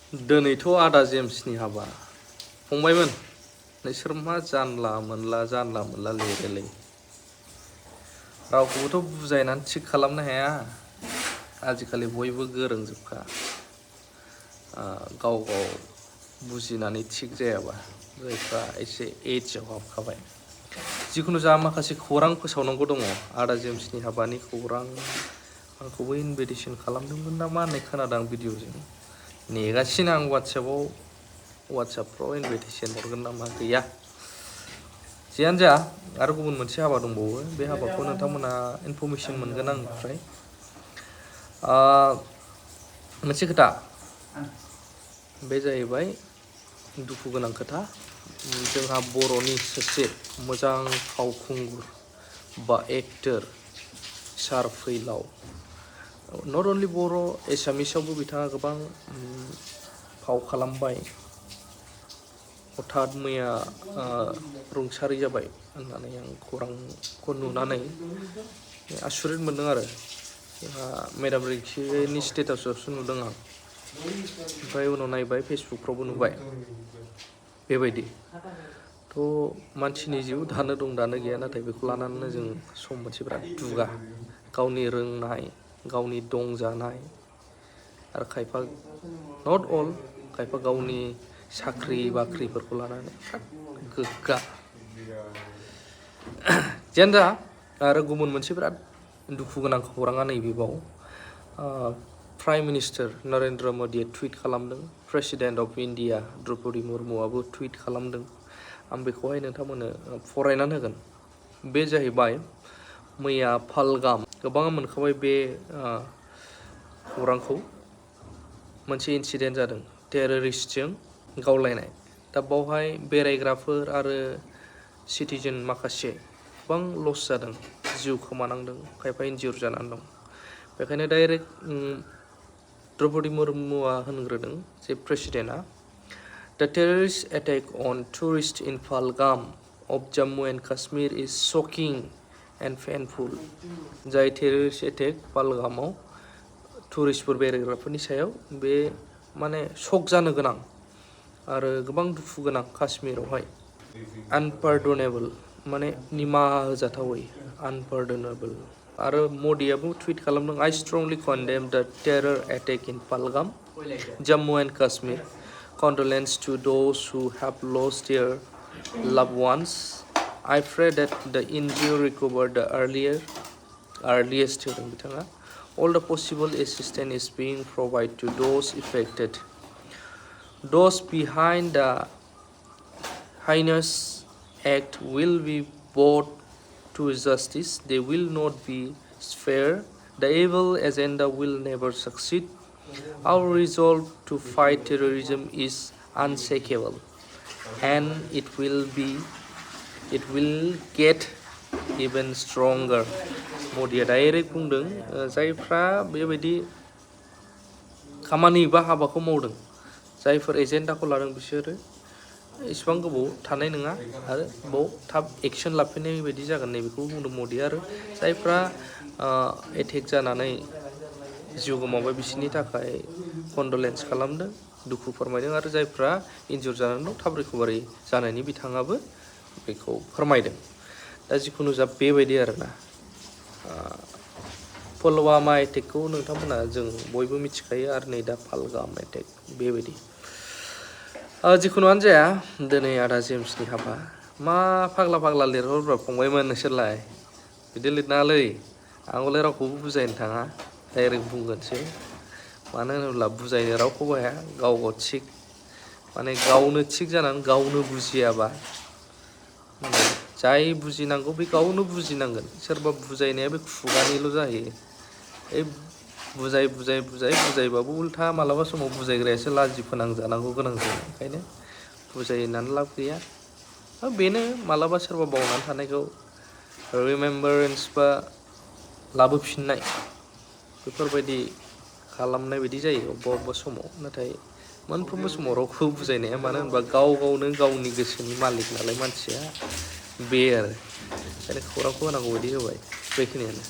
दिनैथ' आदा जेम्सनि हाबा फंबायमोन नोंसोर मा जानला मोनला लिरोलै रावखौबोथ' बुजायनानै थिग खालामनो हाया आजिखालि बयबो गोरोंजोबखा गाव बुजिनानै थिग जायाबा जायफ्रा एसे एजआव हाबखाबाय जिखुनु जा माखासे खौरां फोसावनांगौ दङ आदा जेम्सनि हाबानि खौरां आंखौबो इनभिटेसन खालामदोंमोन नामा होननाय खोनादों भिडिअजों नेगासिनो आं वाट्सएपफ्राव इनभिटेसन हरगोन नामा गैया जियानो जा आरो गुबुन मोनसे हाबा दंबावो बे हाबाखौ नोंथांमोना इनफरमेसन मोनगोन आंनिफ्राय मोनसे खोथा बे जाहैबाय दुखु गोनां खोथा जोंहा बर'नि सासे मोजां फावखुंगुर बा एक्टर सार फैलाव नट अनलि बर' एसामिसावबो बिथाङा गोबां फाव खालामबाय हठात मैया रुंसारि जाबाय होननानै आं खौरांखौ नुनानै आसुरित मोनदों आरो जोंहा मेडाम रिक्सिनि स्टेटासआवसो नुदों आं ओमफ्राय उनाव नायबाय फेसबुकफ्रावबो नुबाय बेबायदि थ' मानसिनि जिउ दानो दं दानो गैया नाथाय बेखौ लानानैनो जों सम मोनसे बिराद दुगा गावनि रोंनाय गावनि दंजानाय आरो खायफा नट अल खायफा गावनि साख्रि बाख्रिफोरखौ लानानै गोग्गा जियानो जा आरो गुबुन मोनसे बिराद दुखु गोनां खौराङा नैबेबाव प्राइम मिनिस्टार नरेन्द्र मदिया टुइट खालामदों प्रेसिडेन्ट अफ इन्डिया द्रौपदी मुर्मुआबो टुइट खालामदों आं बेखौहाय नोंथांमोननो फरायनानै होगोन बे जाहैबाय मैया पालगाम गोबाङा मोनखाबाय बे खौरांखौ मोनसे इनसिडेन्ट जादों टेररिस्टजों गावलायनाय दा बावहाय बेरायग्राफोर आरो सिटिजेन माखासे गोबां लस जादों जिउ खोमानांदों खायफा इनजियर जानानै दं बेखायनो डाइरेक्ट द्रौपदी मुर्मुआ होनग्रोदों जे प्रेसिडेन्टआ The terrorist attack on tourists in Pahalgam of Jammu and Kashmir is shocking and painful. जाय टेररिस्ट एटेक पालगामाव टुरिस्टफोर बेरायग्राफोरनि सायाव बे माने शक जानो गोनां आरो गोबां दुखु गोनां काश्मीरावहाय आनपार्डनेबल माने निमाहा होजाथावै आनपार्डनेबल आरो मदियाबो टुइट खालामदों I strongly condemn the terror attack in Pahalgam, Jammu and Kashmir. Condolence to those who have lost their loved ones. I pray that the injured recover the earliest. All the possible assistance is being provided to those affected. Those behind the heinous act will be brought to justice. They will not be spared. The evil agenda will never succeed. Our resolve to fight terrorism is unshakable, and it will get even stronger. मदिया direct बुंदों जायफ्रा बेबायदि खामानि बा हाबाखौ मावदों जायफोर एजेन्डाखौ लादों बिसोरो इसिबां गोबाव थानाय नङा आरो बाव थाब एक्सन लाफिननाय बायदि जागोन नैबेखौ बुंदों मदिया आरो जायफ्रा एटेक जानानै जिउ गोमाबाय बिसोरनि थाखाय कन्डलेन्स खालामदों दुखु फोरमायदों आरो जायफ्रा इनजुर जानानै दं थाब रिकभारि जानायनि बिथाङाबो बेखौ फोरमायदों दा जिखुनु जा बेबायदि आरोना पुलवामा एटेकखौ नोंथांमोना जों बयबो मिथिखायो आरो नै दा पालगाम एटेक बेबायदि जिखुनुआनो जाया दिनै आदा जेम्सनि हाबा मा फाग्ला लिरहरब्रा फंबायमोन नोंसोरलाय बिदि लिरनाङालै आंखौलाय रावखौबो बुजायनो थाङा डाइरेक्ट बुंगोनसो मानो होनोब्ला बुजायनो रावखौबो हाया गाव थिग माने गावनो थिग जानानै गावनो बुजियाबा जाय बुजिनांगौ बे गावनो बुजिनांगोन सोरबा बुजायनाया बे खुगानिल' जाहैयो बुजायबाबो उल्था मालाबा समाव बुजायग्रायासो लाजि फोनांजानांगौ गोनां जायो ओंखायनो बुजायनानै लाब गैया बेनो मालाबा सोरबा बावनानै थानायखौ रिमेम्बारेन्स बा लाबोफिननाय बेफोरबायदि खालामनाय बायदि जायो अबेबा समाव नाथाय मोनफ्रोमबो समाव रावखौबो बुजायनाया मानो होनबा गावनो गावनि गोसोनि मालिक नालाय मानसिया बे आरो ओंखायनो खौरांखौ होनांगौ बायदि होबाय बेखिनियानो